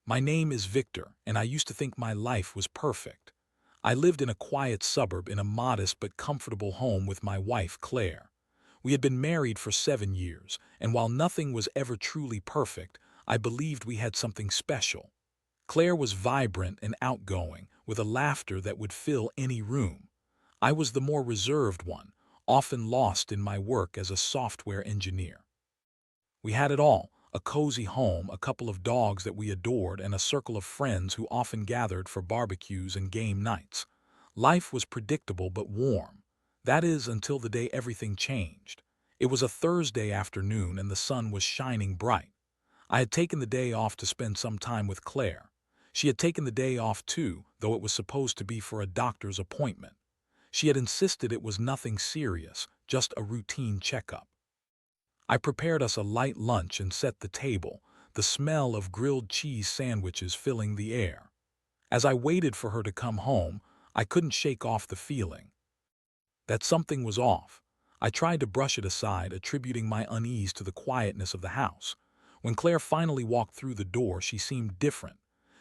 My name is Victor, and I used to think my life was perfect. I lived in a quiet suburb in a modest but comfortable home with my wife, Claire. We had been married for 7 years, and while nothing was ever truly perfect, I believed we had something special. Claire was vibrant and outgoing, with a laughter that would fill any room. I was the more reserved one, often lost in my work as a software engineer. We had it all: a cozy home, a couple of dogs that we adored, and a circle of friends who often gathered for barbecues and game nights. Life was predictable but warm. That is, until the day everything changed. It was a Thursday afternoon and the sun was shining bright. I had taken the day off to spend some time with Claire. She had taken the day off too, though it was supposed to be for a doctor's appointment. She had insisted it was nothing serious, just a routine checkup. I prepared us a light lunch and set the table, the smell of grilled cheese sandwiches filling the air. As I waited for her to come home, I couldn't shake off the feeling that something was off. I tried to brush it aside, attributing my unease to the quietness of the house. When Claire finally walked through the door, she seemed different.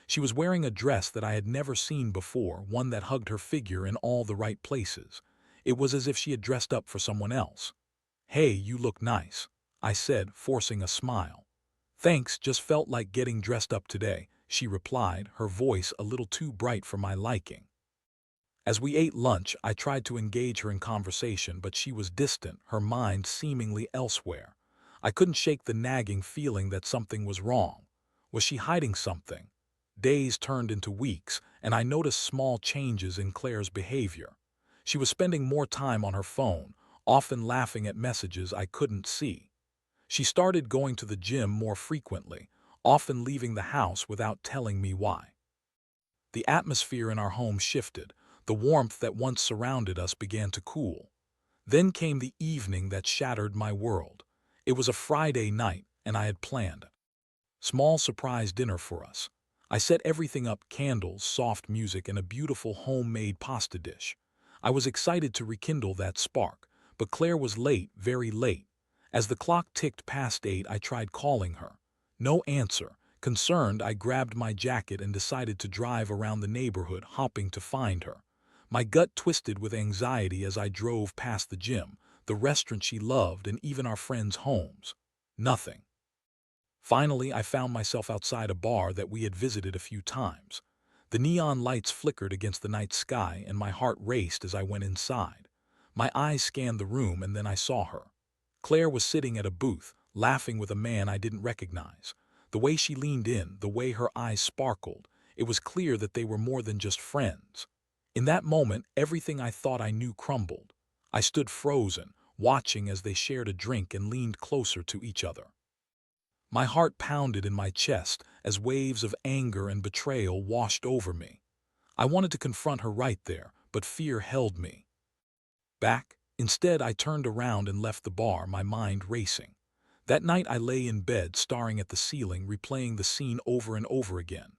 She was wearing a dress that I had never seen before, one that hugged her figure in all the right places. It was as if she had dressed up for someone else. "Hey, you look nice," I said, forcing a smile. "Thanks, just felt like getting dressed up today," she replied, her voice a little too bright for my liking. As we ate lunch, I tried to engage her in conversation, but she was distant, her mind seemingly elsewhere. I couldn't shake the nagging feeling that something was wrong. Was she hiding something? Days turned into weeks, and I noticed small changes in Claire's behavior. She was spending more time on her phone, often laughing at messages I couldn't see. She started going to the gym more frequently, often leaving the house without telling me why. The atmosphere in our home shifted. The warmth that once surrounded us began to cool. Then came the evening that shattered my world. It was a Friday night, and I had planned a small surprise dinner for us. I set everything up: candles, soft music, and a beautiful homemade pasta dish. I was excited to rekindle that spark, but Claire was late, very late. As the clock ticked past 8, I tried calling her. No answer. Concerned, I grabbed my jacket and decided to drive around the neighborhood, hoping to find her. My gut twisted with anxiety as I drove past the gym, the restaurant she loved, and even our friends' homes. Nothing. Finally, I found myself outside a bar that we had visited a few times. The neon lights flickered against the night sky, and my heart raced as I went inside. My eyes scanned the room, and then I saw her. Claire was sitting at a booth, laughing with a man I didn't recognize. The way she leaned in, the way her eyes sparkled, it was clear that they were more than just friends. In that moment, everything I thought I knew crumbled. I stood frozen, watching as they shared a drink and leaned closer to each other. My heart pounded in my chest as waves of anger and betrayal washed over me. I wanted to confront her right there, but fear held me back. Instead, I turned around and left the bar, my mind racing. That night I lay in bed, staring at the ceiling, replaying the scene over and over again.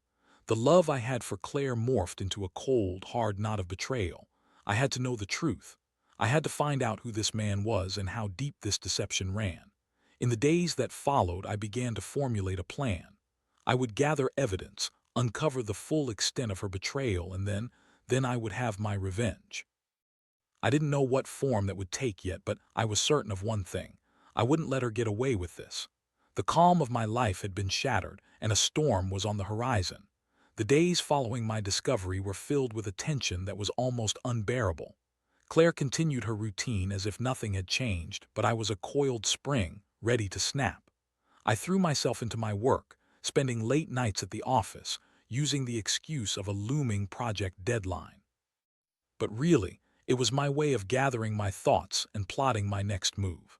The love I had for Claire morphed into a cold, hard knot of betrayal. I had to know the truth. I had to find out who this man was and how deep this deception ran. In the days that followed, I began to formulate a plan. I would gather evidence, uncover the full extent of her betrayal, and then I would have my revenge. I didn't know what form that would take yet, but I was certain of one thing: I wouldn't let her get away with this. The calm of my life had been shattered, and a storm was on the horizon. The days following my discovery were filled with a tension that was almost unbearable. Claire continued her routine as if nothing had changed, but I was a coiled spring, ready to snap. I threw myself into my work, spending late nights at the office, using the excuse of a looming project deadline. But really, it was my way of gathering my thoughts and plotting my next move.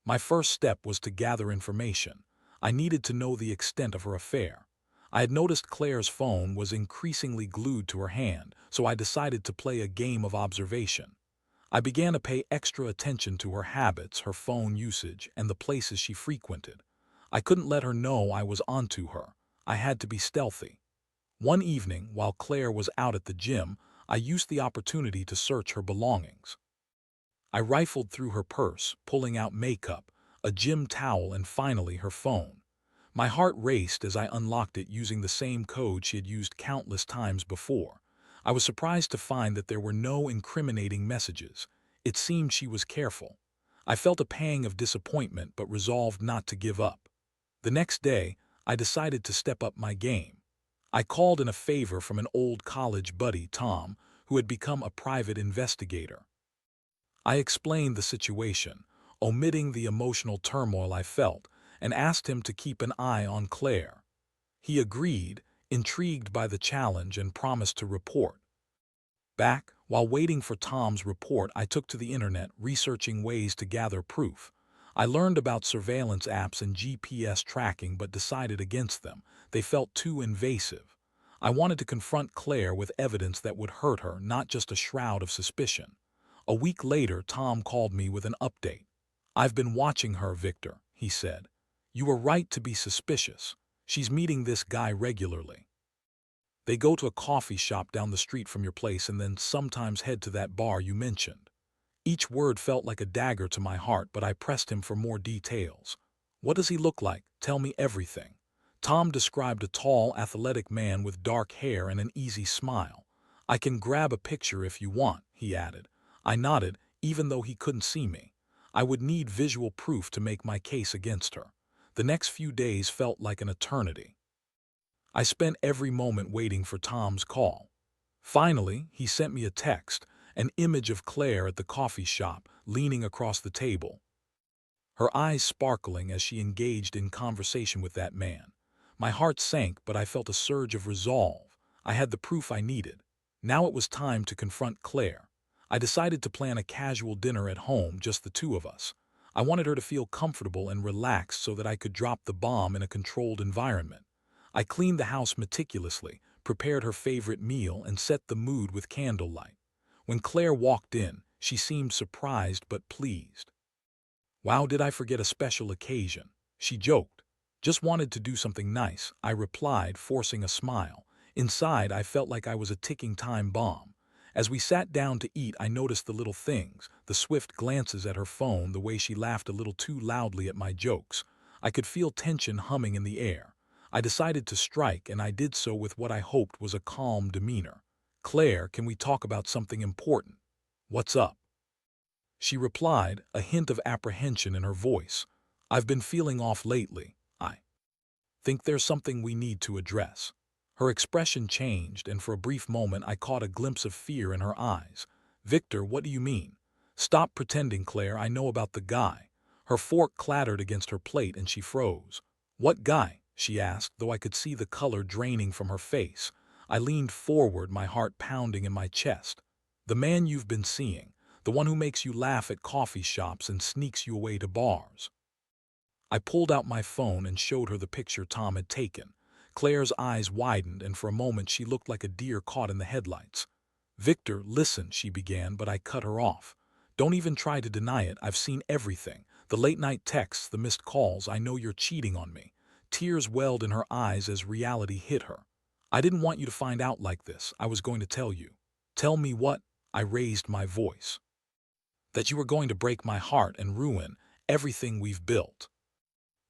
My first step was to gather information. I needed to know the extent of her affair. I had noticed Claire's phone was increasingly glued to her hand, so I decided to play a game of observation. I began to pay extra attention to her habits, her phone usage, and the places she frequented. I couldn't let her know I was onto her. I had to be stealthy. One evening, while Claire was out at the gym, I used the opportunity to search her belongings. I rifled through her purse, pulling out makeup, a gym towel, and finally her phone. My heart raced as I unlocked it using the same code she had used countless times before. I was surprised to find that there were no incriminating messages. It seemed she was careful. I felt a pang of disappointment but resolved not to give up. The next day, I decided to step up my game. I called in a favor from an old college buddy, Tom, who had become a private investigator. I explained the situation, omitting the emotional turmoil I felt, and asked him to keep an eye on Claire. He agreed, intrigued by the challenge, and promised to report. While waiting for Tom's report, I took to the internet, researching ways to gather proof. I learned about surveillance apps and GPS tracking but decided against them. They felt too invasive. I wanted to confront Claire with evidence that would hurt her, not just a shroud of suspicion. A week later, Tom called me with an update. "I've been watching her, Victor," he said. "You were right to be suspicious. She's meeting this guy regularly. They go to a coffee shop down the street from your place and then sometimes head to that bar you mentioned." Each word felt like a dagger to my heart, but I pressed him for more details. "What does he look like? Tell me everything." Tom described a tall, athletic man with dark hair and an easy smile. "I can grab a picture if you want," he added. I nodded, even though he couldn't see me. I would need visual proof to make my case against her. The next few days felt like an eternity. I spent every moment waiting for Tom's call. Finally, he sent me a text, an image of Claire at the coffee shop, leaning across the table, her eyes sparkling as she engaged in conversation with that man. My heart sank, but I felt a surge of resolve. I had the proof I needed. Now it was time to confront Claire. I decided to plan a casual dinner at home, just the two of us. I wanted her to feel comfortable and relaxed so that I could drop the bomb in a controlled environment. I cleaned the house meticulously, prepared her favorite meal, and set the mood with candlelight. When Claire walked in, she seemed surprised but pleased. "Wow, did I forget a special occasion?" she joked. "Just wanted to do something nice," I replied, forcing a smile. Inside, I felt like I was a ticking time bomb. As we sat down to eat, I noticed the little things, the swift glances at her phone, the way she laughed a little too loudly at my jokes. I could feel tension humming in the air. I decided to strike, and I did so with what I hoped was a calm demeanor. "Claire, can we talk about something important?" "What's up?" she replied, a hint of apprehension in her voice. "I've been feeling off lately. I think there's something we need to address." Her expression changed, and for a brief moment I caught a glimpse of fear in her eyes. "Victor, what do you mean?" "Stop pretending, Claire. I know about the guy." Her fork clattered against her plate and she froze. "What guy?" she asked, though I could see the color draining from her face. I leaned forward, my heart pounding in my chest. "The man you've been seeing. The one who makes you laugh at coffee shops and sneaks you away to bars." I pulled out my phone and showed her the picture Tom had taken. Claire's eyes widened, and for a moment she looked like a deer caught in the headlights. "Victor, listen," she began, but I cut her off. "Don't even try to deny it. I've seen everything. The late-night texts, the missed calls. I know you're cheating on me." Tears welled in her eyes as reality hit her. "I didn't want you to find out like this. I was going to tell you." "Tell me what?" I raised my voice. "That you were going to break my heart and ruin everything we've built."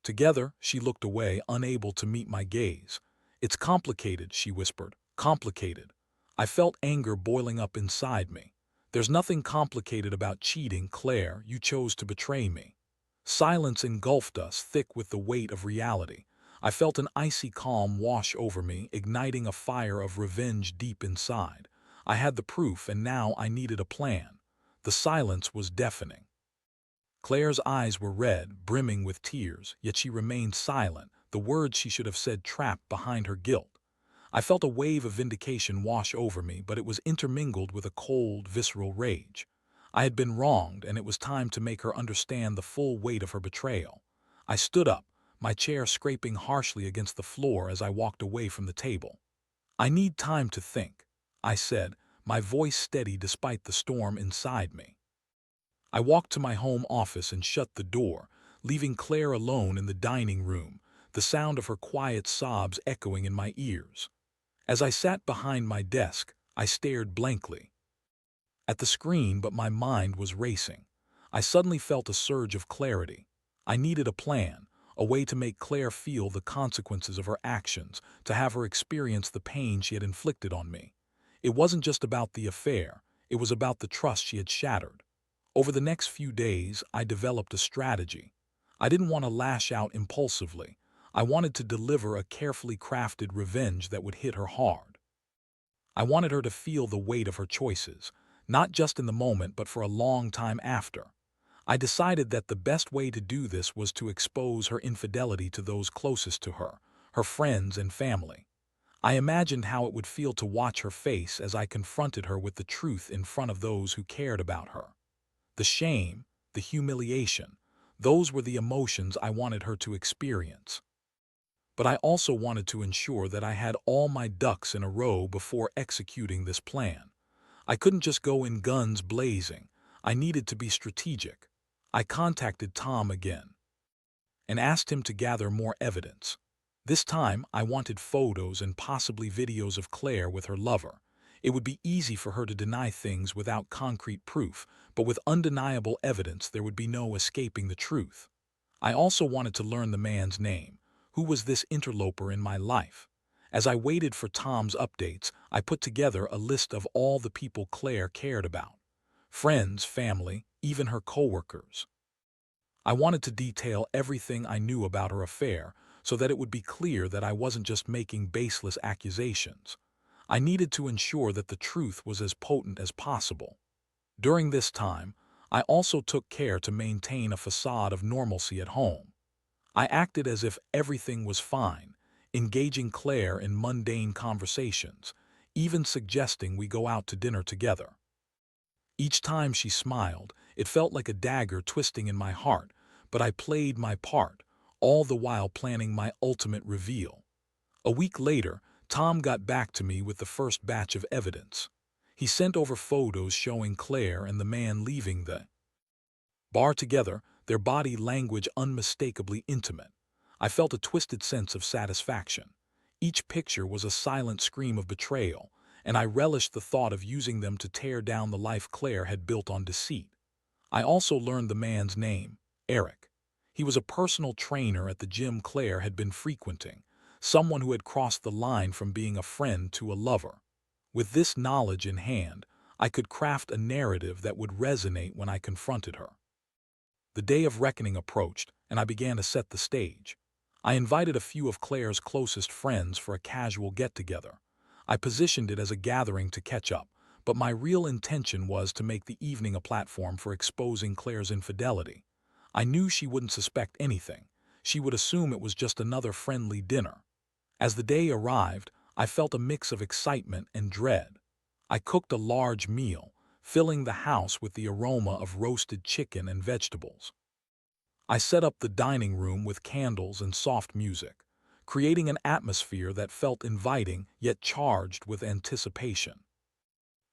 Together, she looked away, unable to meet my gaze. "It's complicated," she whispered. "Complicated." I felt anger boiling up inside me. "There's nothing complicated about cheating, Claire. You chose to betray me." Silence engulfed us, thick with the weight of reality. I felt an icy calm wash over me, igniting a fire of revenge deep inside. I had the proof, and now I needed a plan. The silence was deafening. Claire's eyes were red, brimming with tears, yet she remained silent, the words she should have said trapped behind her guilt. I felt a wave of vindication wash over me, but it was intermingled with a cold, visceral rage. I had been wronged, and it was time to make her understand the full weight of her betrayal. I stood up, my chair scraping harshly against the floor as I walked away from the table. "I need time to think," I said, my voice steady despite the storm inside me. I walked to my home office and shut the door, leaving Claire alone in the dining room, the sound of her quiet sobs echoing in my ears. As I sat behind my desk, I stared blankly at the screen, but my mind was racing. I suddenly felt a surge of clarity. I needed a plan, a way to make Claire feel the consequences of her actions, to have her experience the pain she had inflicted on me. It wasn't just about the affair, it was about the trust she had shattered. Over the next few days, I developed a strategy. I didn't want to lash out impulsively. I wanted to deliver a carefully crafted revenge that would hit her hard. I wanted her to feel the weight of her choices, not just in the moment but for a long time after. I decided that the best way to do this was to expose her infidelity to those closest to her, her friends and family. I imagined how it would feel to watch her face as I confronted her with the truth in front of those who cared about her. The shame, the humiliation, those were the emotions I wanted her to experience. But I also wanted to ensure that I had all my ducks in a row before executing this plan. I couldn't just go in guns blazing. I needed to be strategic. I contacted Tom again and asked him to gather more evidence. This time, I wanted photos and possibly videos of Claire with her lover. It would be easy for her to deny things without concrete proof, but with undeniable evidence there would be no escaping the truth. I also wanted to learn the man's name. Who was this interloper in my life? As I waited for Tom's updates, I put together a list of all the people Claire cared about. Friends, family, even her coworkers. I wanted to detail everything I knew about her affair so that it would be clear that I wasn't just making baseless accusations. I needed to ensure that the truth was as potent as possible. During this time, I also took care to maintain a facade of normalcy at home. I acted as if everything was fine, engaging Claire in mundane conversations, even suggesting we go out to dinner together. Each time she smiled, it felt like a dagger twisting in my heart, but I played my part, all the while planning my ultimate reveal. A week later, Tom got back to me with the first batch of evidence. He sent over photos showing Claire and the man leaving the bar together, their body language unmistakably intimate. I felt a twisted sense of satisfaction. Each picture was a silent scream of betrayal, and I relished the thought of using them to tear down the life Claire had built on deceit. I also learned the man's name, Eric. He was a personal trainer at the gym Claire had been frequenting, someone who had crossed the line from being a friend to a lover. With this knowledge in hand, I could craft a narrative that would resonate when I confronted her. The day of reckoning approached, and I began to set the stage. I invited a few of Claire's closest friends for a casual get-together. I positioned it as a gathering to catch up, but my real intention was to make the evening a platform for exposing Claire's infidelity. I knew she wouldn't suspect anything. She would assume it was just another friendly dinner. As the day arrived, I felt a mix of excitement and dread. I cooked a large meal, filling the house with the aroma of roasted chicken and vegetables. I set up the dining room with candles and soft music, creating an atmosphere that felt inviting yet charged with anticipation.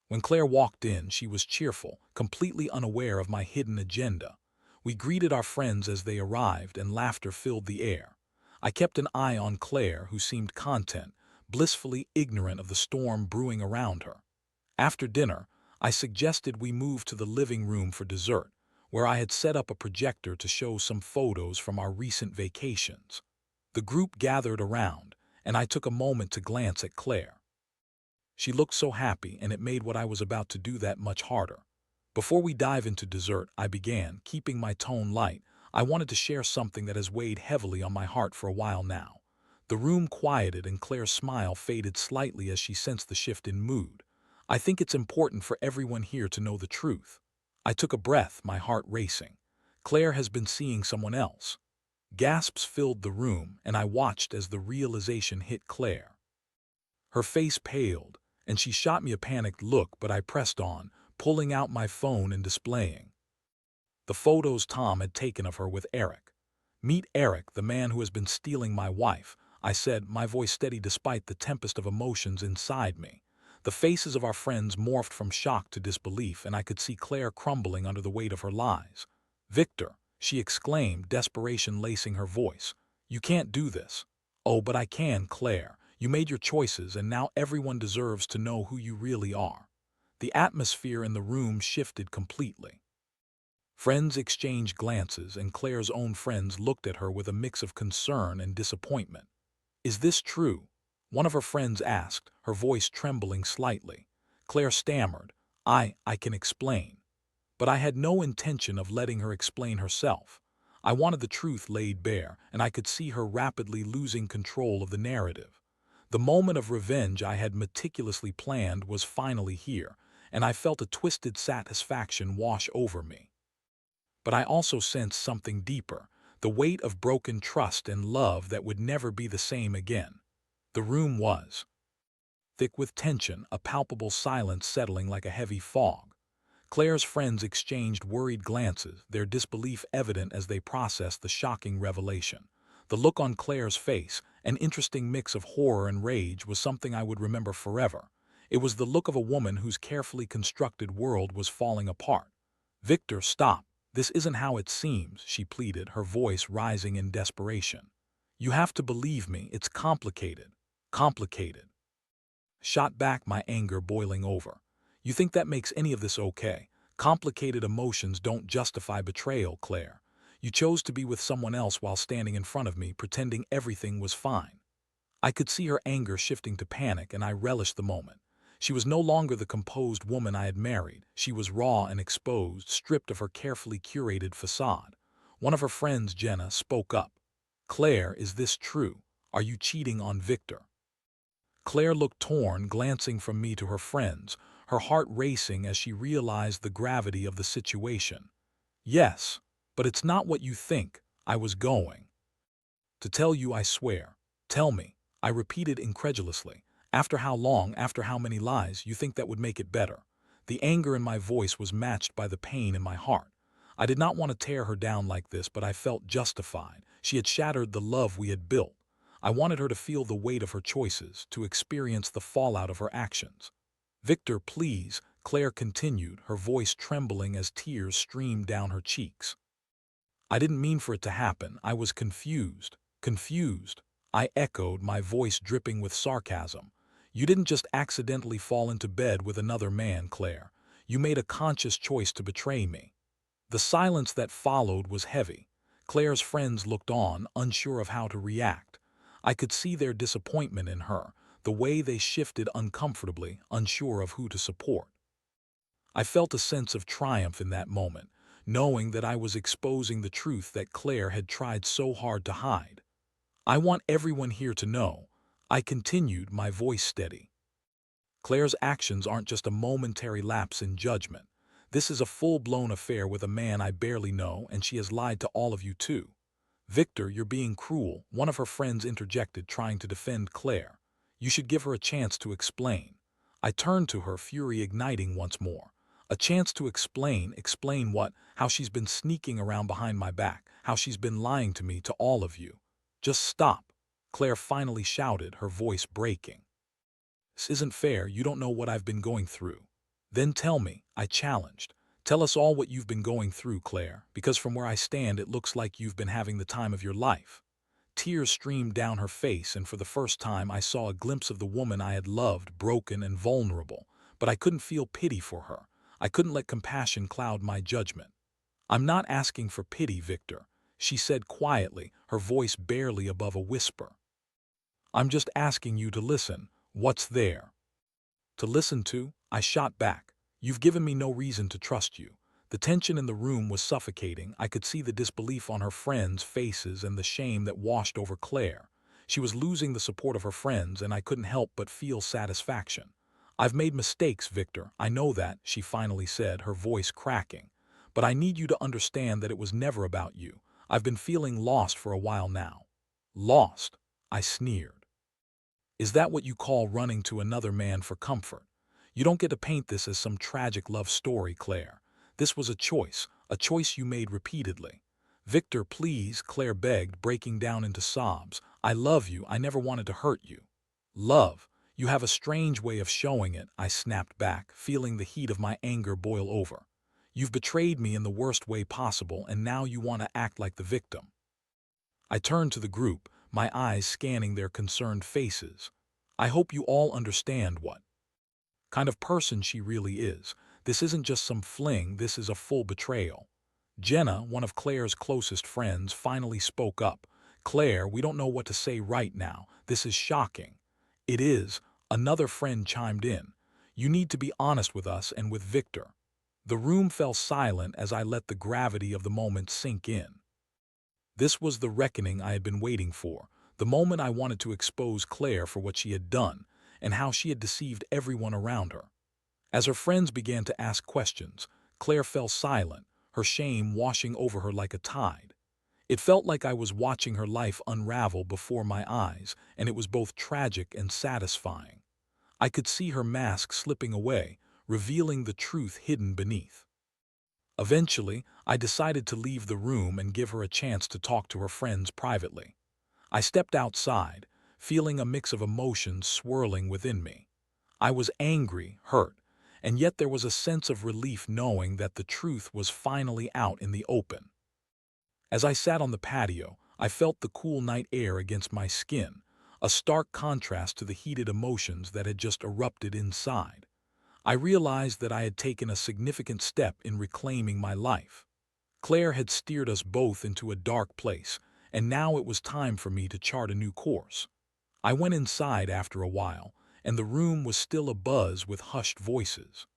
When Claire walked in, she was cheerful, completely unaware of my hidden agenda. We greeted our friends as they arrived, and laughter filled the air. I kept an eye on Claire, who seemed content, blissfully ignorant of the storm brewing around her. After dinner, I suggested we move to the living room for dessert, where I had set up a projector to show some photos from our recent vacations. The group gathered around, and I took a moment to glance at Claire. She looked so happy, and it made what I was about to do that much harder. Before we dive into dessert, I began, keeping my tone light. I wanted to share something that has weighed heavily on my heart for a while now. The room quieted, and Claire's smile faded slightly as she sensed the shift in mood. I think it's important for everyone here to know the truth. I took a breath, my heart racing. Claire has been seeing someone else. Gasps filled the room, and I watched as the realization hit Claire. Her face paled, and she shot me a panicked look, but I pressed on, pulling out my phone and displaying the photos Tom had taken of her with Eric. "Meet Eric, the man who has been stealing my wife," I said, my voice steady despite the tempest of emotions inside me. The faces of our friends morphed from shock to disbelief, and I could see Claire crumbling under the weight of her lies. "Victor," she exclaimed, desperation lacing her voice. "You can't do this." "Oh, but I can, Claire. You made your choices, and now everyone deserves to know who you really are." The atmosphere in the room shifted completely. Friends exchanged glances, and Claire's own friends looked at her with a mix of concern and disappointment. "Is this true?" one of her friends asked, her voice trembling slightly. Claire stammered, I can explain." But I had no intention of letting her explain herself. I wanted the truth laid bare, and I could see her rapidly losing control of the narrative. The moment of revenge I had meticulously planned was finally here, and I felt a twisted satisfaction wash over me. But I also sensed something deeper, the weight of broken trust and love that would never be the same again. The room was thick with tension, a palpable silence settling like a heavy fog. Claire's friends exchanged worried glances, their disbelief evident as they processed the shocking revelation. The look on Claire's face, an interesting mix of horror and rage, was something I would remember forever. It was the look of a woman whose carefully constructed world was falling apart. "Victor, stop. This isn't how it seems," she pleaded, her voice rising in desperation. "You have to believe me, it's complicated. Complicated." Shot back, my anger boiling over. "You think that makes any of this okay? Complicated emotions don't justify betrayal, Claire. You chose to be with someone else while standing in front of me, pretending everything was fine." I could see her anger shifting to panic, and I relished the moment. She was no longer the composed woman I had married. She was raw and exposed, stripped of her carefully curated facade. One of her friends, Jenna, spoke up. "Claire, is this true? Are you cheating on Victor?" Claire looked torn, glancing from me to her friends, her heart racing as she realized the gravity of the situation. "Yes, but it's not what you think. I was going to tell you, I swear." "Tell me," I repeated incredulously. "After how long, after how many lies, you think that would make it better?" The anger in my voice was matched by the pain in my heart. I did not want to tear her down like this, but I felt justified. She had shattered the love we had built. I wanted her to feel the weight of her choices, to experience the fallout of her actions. "Victor, please," Claire continued, her voice trembling as tears streamed down her cheeks. "I didn't mean for it to happen. I was confused." "Confused?" I echoed, my voice dripping with sarcasm. "You didn't just accidentally fall into bed with another man, Claire. You made a conscious choice to betray me." The silence that followed was heavy. Claire's friends looked on, unsure of how to react. I could see their disappointment in her, the way they shifted uncomfortably, unsure of who to support. I felt a sense of triumph in that moment, knowing that I was exposing the truth that Claire had tried so hard to hide. "I want everyone here to know," I continued, my voice steady. "Claire's actions aren't just a momentary lapse in judgment. This is a full-blown affair with a man I barely know, and she has lied to all of you too." "Victor, you're being cruel," one of her friends interjected, trying to defend Claire. "You should give her a chance to explain." I turned to her, fury igniting once more. "A chance to explain? Explain what? How she's been sneaking around behind my back, how she's been lying to me, to all of you." "Just stop," Claire finally shouted, her voice breaking. "This isn't fair. You don't know what I've been going through." "Then tell me," I challenged. "Tell us all what you've been going through, Claire, because from where I stand it looks like you've been having the time of your life." Tears streamed down her face, and for the first time I saw a glimpse of the woman I had loved, broken and vulnerable. But I couldn't feel pity for her. I couldn't let compassion cloud my judgment. "I'm not asking for pity, Victor," she said quietly, her voice barely above a whisper. "I'm just asking you to listen. What's there to listen to?" I shot back. "You've given me no reason to trust you." The tension in the room was suffocating. I could see the disbelief on her friends' faces and the shame that washed over Claire. She was losing the support of her friends, and I couldn't help but feel satisfaction. "I've made mistakes, Victor. I know that," she finally said, her voice cracking. "But I need you to understand that it was never about you. I've been feeling lost for a while now." "Lost?" I sneered. "Is that what you call running to another man for comfort? You don't get to paint this as some tragic love story, Claire. This was a choice you made repeatedly." "Victor, please," Claire begged, breaking down into sobs. "I love you. I never wanted to hurt you." "Love? You have a strange way of showing it," I snapped back, feeling the heat of my anger boil over. "You've betrayed me in the worst way possible, and now you want to act like the victim." I turned to the group, my eyes scanning their concerned faces. "I hope you all understand what kind of person she really is. This isn't just some fling, this is a full betrayal." Jenna, one of Claire's closest friends, finally spoke up. "Claire, we don't know what to say right now. This is shocking." "It is," another friend chimed in. "You need to be honest with us and with Victor." The room fell silent as I let the gravity of the moment sink in. This was the reckoning I had been waiting for, the moment I wanted to expose Claire for what she had done, and how she had deceived everyone around her. As her friends began to ask questions, Claire fell silent, her shame washing over her like a tide. It felt like I was watching her life unravel before my eyes, and it was both tragic and satisfying. I could see her mask slipping away, revealing the truth hidden beneath. Eventually, I decided to leave the room and give her a chance to talk to her friends privately. I stepped outside, feeling a mix of emotions swirling within me. I was angry, hurt, and yet there was a sense of relief knowing that the truth was finally out in the open. As I sat on the patio, I felt the cool night air against my skin, a stark contrast to the heated emotions that had just erupted inside. I realized that I had taken a significant step in reclaiming my life. Claire had steered us both into a dark place, and now it was time for me to chart a new course. I went inside after a while, and the room was still abuzz with hushed voices.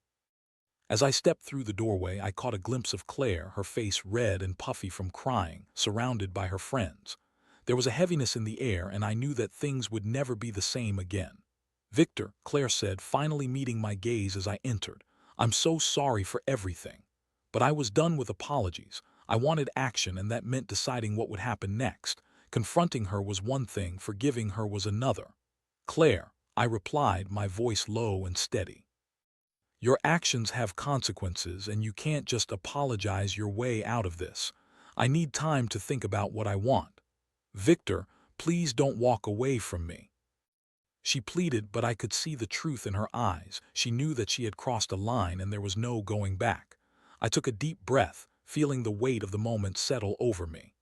As I stepped through the doorway, I caught a glimpse of Claire, her face red and puffy from crying, surrounded by her friends. There was a heaviness in the air, and I knew that things would never be the same again. "Victor," Claire said, finally meeting my gaze as I entered, "I'm so sorry for everything." But I was done with apologies. I wanted action, and that meant deciding what would happen next. Confronting her was one thing, forgiving her was another. "Claire," I replied, my voice low and steady. "Your actions have consequences, and you can't just apologize your way out of this. I need time to think about what I want. Victor, please don't walk away from me." She pleaded, but I could see the truth in her eyes. She knew that she had crossed a line and there was no going back. I took a deep breath, feeling the weight of the moment settle over me.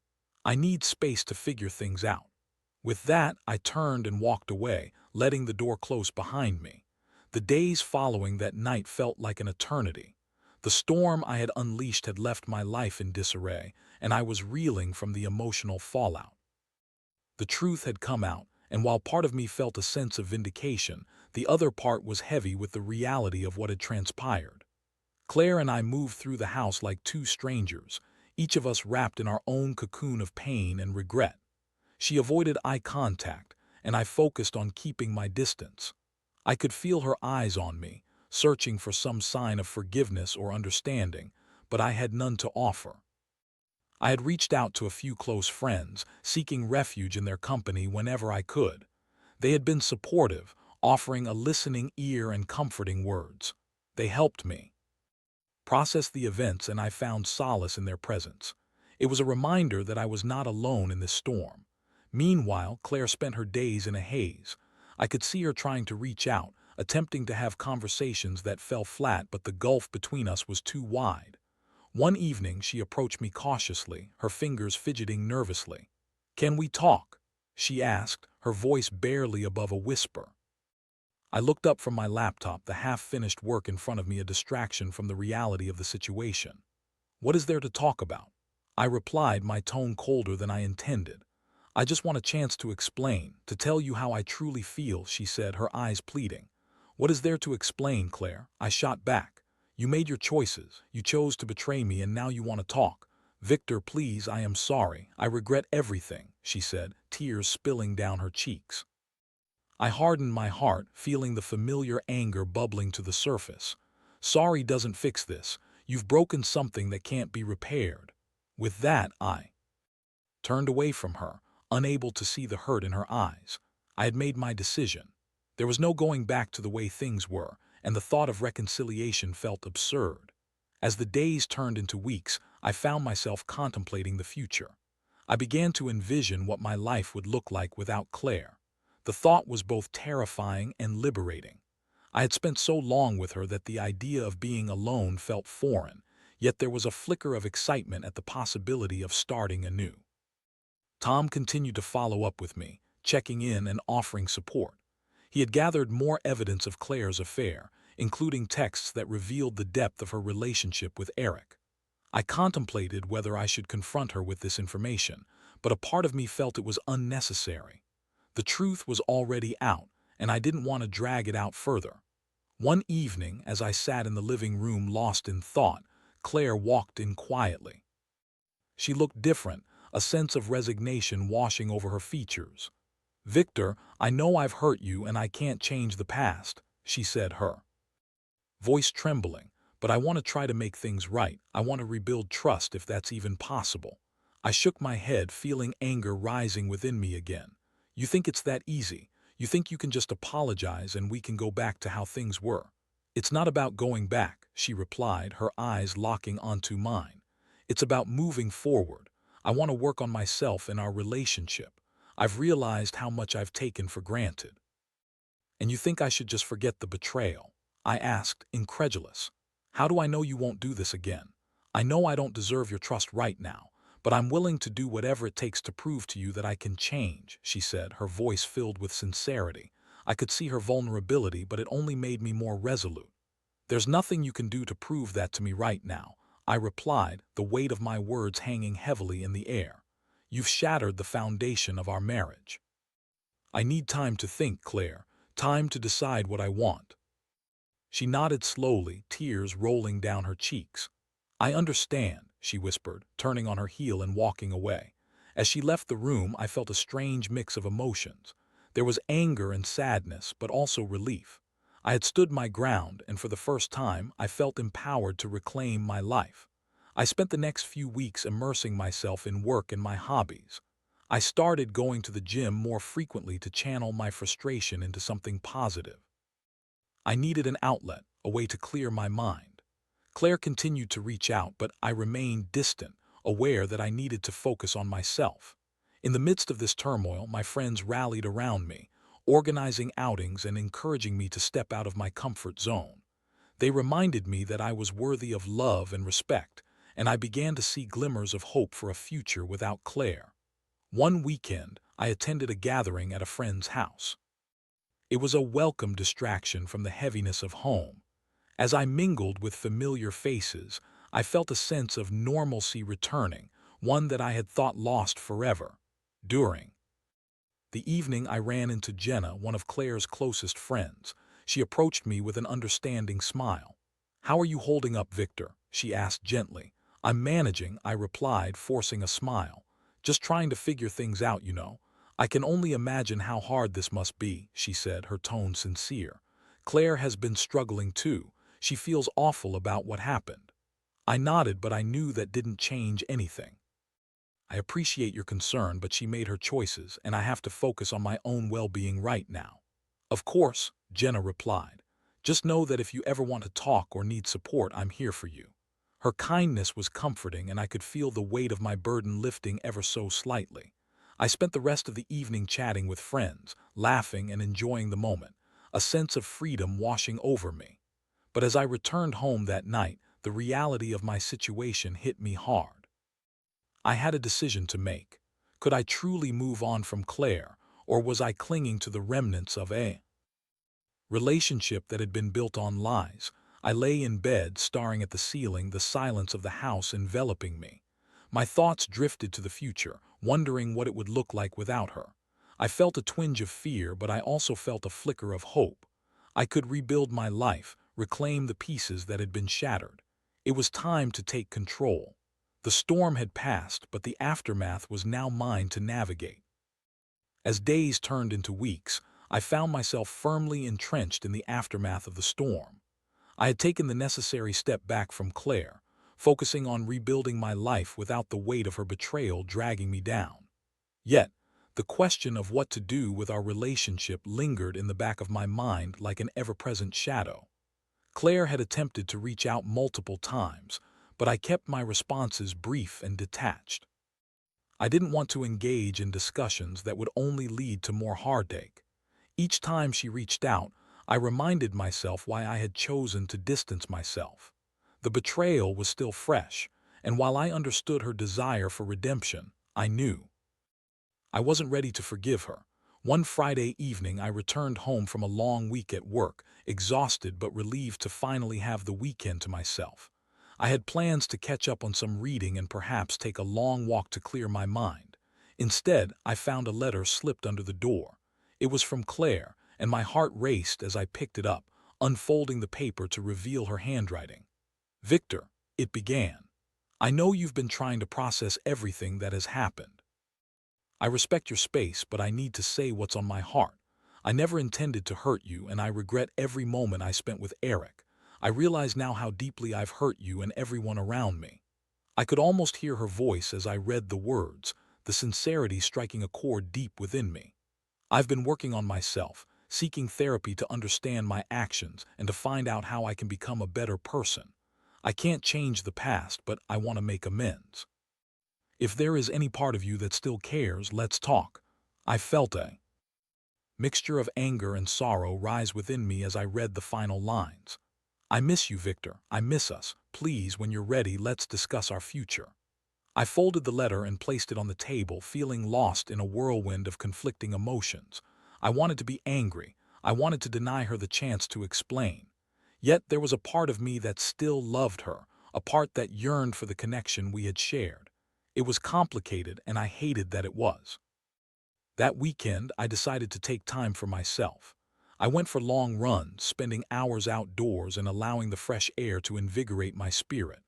I need space to figure things out. With that, I turned and walked away, letting the door close behind me. The days following that night felt like an eternity. The storm I had unleashed had left my life in disarray, and I was reeling from the emotional fallout. The truth had come out, and while part of me felt a sense of vindication, the other part was heavy with the reality of what had transpired. Claire and I moved through the house like two strangers, each of us wrapped in our own cocoon of pain and regret. She avoided eye contact, and I focused on keeping my distance. I could feel her eyes on me, searching for some sign of forgiveness or understanding, but I had none to offer. I had reached out to a few close friends, seeking refuge in their company whenever I could. They had been supportive, offering a listening ear and comforting words. They helped me process the events, and I found solace in their presence. It was a reminder that I was not alone in this storm. Meanwhile, Claire spent her days in a haze. I could see her trying to reach out, attempting to have conversations that fell flat, but the gulf between us was too wide. One evening, she approached me cautiously, her fingers fidgeting nervously. "Can we talk?" she asked, her voice barely above a whisper. I looked up from my laptop, the half-finished work in front of me a distraction from the reality of the situation. "What is there to talk about?" I replied, my tone colder than I intended. "I just want a chance to explain, to tell you how I truly feel," she said, her eyes pleading. "What is there to explain, Claire?" I shot back. "You made your choices. You chose to betray me, and now you want to talk." "Victor, please, I am sorry. I regret everything," she said, tears spilling down her cheeks. I hardened my heart, feeling the familiar anger bubbling to the surface. "Sorry doesn't fix this. You've broken something that can't be repaired." With that, I turned away from her, unable to see the hurt in her eyes. I had made my decision. There was no going back to the way things were, and the thought of reconciliation felt absurd. As the days turned into weeks, I found myself contemplating the future. I began to envision what my life would look like without Claire. The thought was both terrifying and liberating. I had spent so long with her that the idea of being alone felt foreign, yet there was a flicker of excitement at the possibility of starting anew. Tom continued to follow up with me, checking in and offering support. He had gathered more evidence of Claire's affair, including texts that revealed the depth of her relationship with Eric. I contemplated whether I should confront her with this information, but a part of me felt it was unnecessary. The truth was already out, and I didn't want to drag it out further. One evening, as I sat in the living room lost in thought, Claire walked in quietly. She looked different, a sense of resignation washing over her features. "Victor, I know I've hurt you and I can't change the past," she said, her voice trembling, "but I want to try to make things right. I want to rebuild trust if that's even possible." I shook my head, feeling anger rising within me again. "You think it's that easy? You think you can just apologize and we can go back to how things were?" "It's not about going back," she replied, her eyes locking onto mine. "It's about moving forward. I want to work on myself and our relationship. I've realized how much I've taken for granted." "And you think I should just forget the betrayal?" I asked, incredulous. "How do I know you won't do this again? I know I don't deserve your trust right now, but I'm willing to do whatever it takes to prove to you that I can change," she said, her voice filled with sincerity. I could see her vulnerability, but it only made me more resolute. "There's nothing you can do to prove that to me right now," I replied, the weight of my words hanging heavily in the air. "You've shattered the foundation of our marriage." "I need time to think, Claire, time to decide what I want." She nodded slowly, tears rolling down her cheeks. "I understand," she whispered, turning on her heel and walking away. As she left the room, I felt a strange mix of emotions. There was anger and sadness, but also relief. I had stood my ground, and for the first time, I felt empowered to reclaim my life. I spent the next few weeks immersing myself in work and my hobbies. I started going to the gym more frequently to channel my frustration into something positive. I needed an outlet, a way to clear my mind. Claire continued to reach out, but I remained distant, aware that I needed to focus on myself. In the midst of this turmoil, my friends rallied around me, organizing outings and encouraging me to step out of my comfort zone. They reminded me that I was worthy of love and respect, and I began to see glimmers of hope for a future without Claire. One weekend, I attended a gathering at a friend's house. It was a welcome distraction from the heaviness of home. As I mingled with familiar faces, I felt a sense of normalcy returning, one that I had thought lost forever. During the evening, I ran into Jenna, one of Claire's closest friends. She approached me with an understanding smile. "How are you holding up, Victor?" she asked gently. "I'm managing," I replied, forcing a smile. "Just trying to figure things out, you know." "I can only imagine how hard this must be," she said, her tone sincere. "Claire has been struggling too. She feels awful about what happened." I nodded, but I knew that didn't change anything. "I appreciate your concern, but she made her choices, and I have to focus on my own well-being right now." "Of course," Jenna replied. "Just know that if you ever want to talk or need support, I'm here for you." Her kindness was comforting, and I could feel the weight of my burden lifting ever so slightly. I spent the rest of the evening chatting with friends, laughing and enjoying the moment, a sense of freedom washing over me. But as I returned home that night, the reality of my situation hit me hard. I had a decision to make. Could I truly move on from Claire, or was I clinging to the remnants of a relationship that had been built on lies? I lay in bed, staring at the ceiling, the silence of the house enveloping me. My thoughts drifted to the future, wondering what it would look like without her. I felt a twinge of fear, but I also felt a flicker of hope. I could rebuild my life, reclaim the pieces that had been shattered. It was time to take control. The storm had passed, but the aftermath was now mine to navigate. As days turned into weeks, I found myself firmly entrenched in the aftermath of the storm. I had taken the necessary step back from Claire, focusing on rebuilding my life without the weight of her betrayal dragging me down. Yet, the question of what to do with our relationship lingered in the back of my mind like an ever-present shadow. Claire had attempted to reach out multiple times, but I kept my responses brief and detached. I didn't want to engage in discussions that would only lead to more heartache. Each time she reached out, I reminded myself why I had chosen to distance myself. The betrayal was still fresh, and while I understood her desire for redemption, I knew I wasn't ready to forgive her. One Friday evening, I returned home from a long week at work, exhausted but relieved to finally have the weekend to myself. I had plans to catch up on some reading and perhaps take a long walk to clear my mind. Instead, I found a letter slipped under the door. It was from Claire, and my heart raced as I picked it up, unfolding the paper to reveal her handwriting. Victor, it began. I know you've been trying to process everything that has happened. I respect your space, but I need to say what's on my heart. I never intended to hurt you, and I regret every moment I spent with Eric. I realize now how deeply I've hurt you and everyone around me. I could almost hear her voice as I read the words, the sincerity striking a chord deep within me. I've been working on myself, seeking therapy to understand my actions and to find out how I can become a better person. I can't change the past, but I want to make amends. If there is any part of you that still cares, let's talk. I felt a mixture of anger and sorrow rise within me as I read the final lines. I miss you, Victor. I miss us. Please, when you're ready, let's discuss our future. I folded the letter and placed it on the table, feeling lost in a whirlwind of conflicting emotions. I wanted to be angry. I wanted to deny her the chance to explain. Yet there was a part of me that still loved her, a part that yearned for the connection we had shared. It was complicated, and I hated that it was. That weekend, I decided to take time for myself. I went for long runs, spending hours outdoors and allowing the fresh air to invigorate my spirit.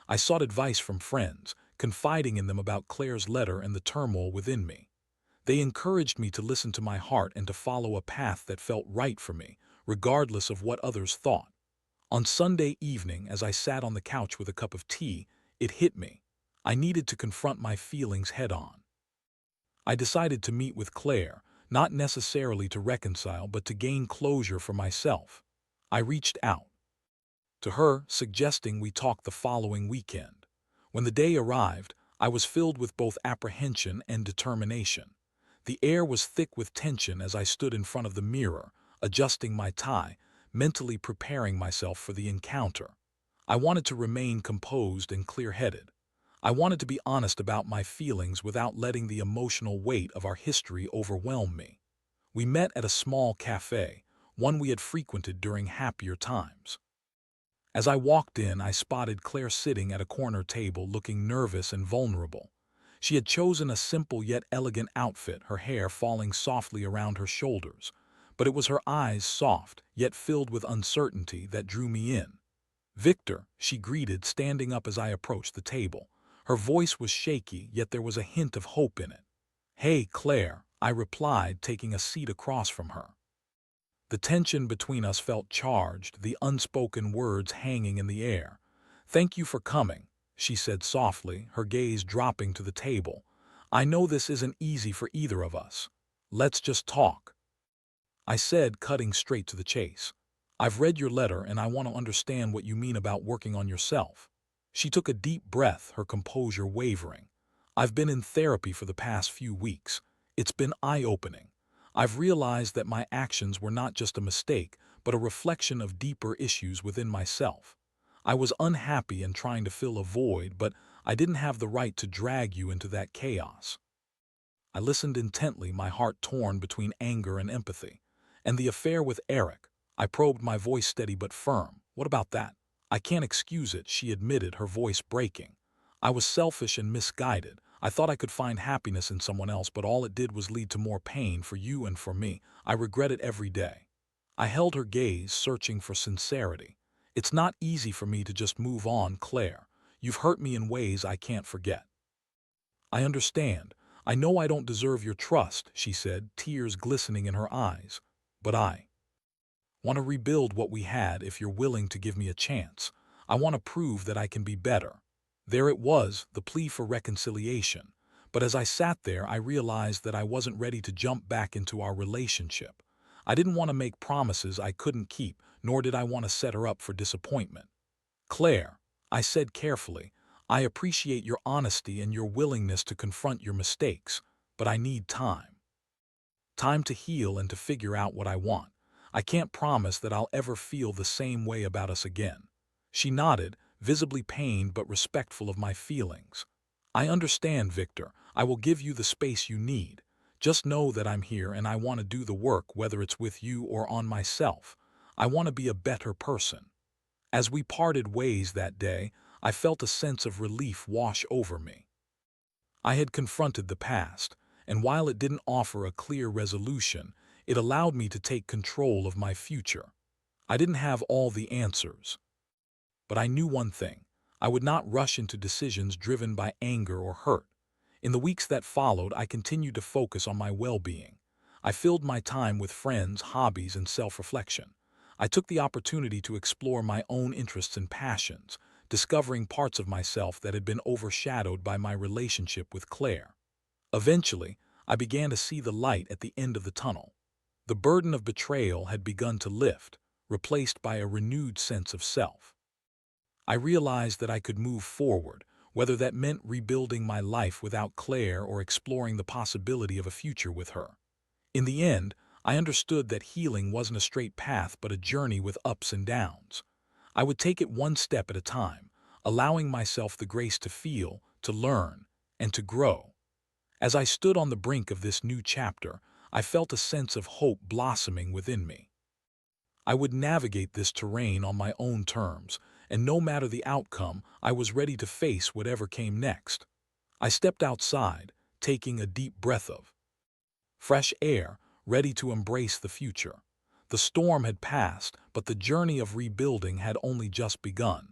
I sought advice from friends, confiding in them about Claire's letter and the turmoil within me. They encouraged me to listen to my heart and to follow a path that felt right for me, regardless of what others thought. On Sunday evening, as I sat on the couch with a cup of tea, it hit me. I needed to confront my feelings head-on. I decided to meet with Claire, not necessarily to reconcile, but to gain closure for myself. I reached out to her, suggesting we talk the following weekend. When the day arrived, I was filled with both apprehension and determination. The air was thick with tension as I stood in front of the mirror, adjusting my tie, mentally preparing myself for the encounter. I wanted to remain composed and clear-headed. I wanted to be honest about my feelings without letting the emotional weight of our history overwhelm me. We met at a small cafe, one we had frequented during happier times. As I walked in, I spotted Claire sitting at a corner table looking nervous and vulnerable. She had chosen a simple yet elegant outfit, her hair falling softly around her shoulders. But it was her eyes, soft, yet filled with uncertainty, that drew me in. Victor, she greeted, standing up as I approached the table. Her voice was shaky, yet there was a hint of hope in it. "Hey, Claire," I replied, taking a seat across from her. The tension between us felt charged, the unspoken words hanging in the air. "Thank you for coming," she said softly, her gaze dropping to the table. "I know this isn't easy for either of us. Let's just talk," I said, cutting straight to the chase. "I've read your letter and I want to understand what you mean about working on yourself." She took a deep breath, her composure wavering. "I've been in therapy for the past few weeks. It's been eye-opening. I've realized that my actions were not just a mistake, but a reflection of deeper issues within myself. I was unhappy and trying to fill a void, but I didn't have the right to drag you into that chaos." I listened intently, my heart torn between anger and empathy. "And the affair with Eric?" I probed, my voice steady but firm. "What about that?" "I can't excuse it," she admitted, her voice breaking. "I was selfish and misguided. I thought I could find happiness in someone else, but all it did was lead to more pain for you and for me. I regret it every day." I held her gaze, searching for sincerity. "It's not easy for me to just move on, Claire. You've hurt me in ways I can't forget." "I understand. I know I don't deserve your trust," she said, tears glistening in her eyes. "But I want to rebuild what we had if you're willing to give me a chance. I want to prove that I can be better." There it was, the plea for reconciliation. But as I sat there, I realized that I wasn't ready to jump back into our relationship. I didn't want to make promises I couldn't keep, nor did I want to set her up for disappointment. "Claire," I said carefully, "I appreciate your honesty and your willingness to confront your mistakes, but I need time. Time to heal and to figure out what I want. I can't promise that I'll ever feel the same way about us again." She nodded, visibly pained but respectful of my feelings. "I understand, Victor. I will give you the space you need. Just know that I'm here and I want to do the work, whether it's with you or on myself. I want to be a better person." As we parted ways that day, I felt a sense of relief wash over me. I had confronted the past, and while it didn't offer a clear resolution, it allowed me to take control of my future. I didn't have all the answers, but I knew one thing. I would not rush into decisions driven by anger or hurt. In the weeks that followed, I continued to focus on my well-being. I filled my time with friends, hobbies, and self-reflection. I took the opportunity to explore my own interests and passions, discovering parts of myself that had been overshadowed by my relationship with Claire. Eventually, I began to see the light at the end of the tunnel. The burden of betrayal had begun to lift, replaced by a renewed sense of self. I realized that I could move forward, whether that meant rebuilding my life without Claire or exploring the possibility of a future with her. In the end, I understood that healing wasn't a straight path but a journey with ups and downs. I would take it one step at a time, allowing myself the grace to feel, to learn, and to grow. As I stood on the brink of this new chapter, I felt a sense of hope blossoming within me. I would navigate this terrain on my own terms, and no matter the outcome, I was ready to face whatever came next. I stepped outside, taking a deep breath of fresh air, ready to embrace the future. The storm had passed, but the journey of rebuilding had only just begun.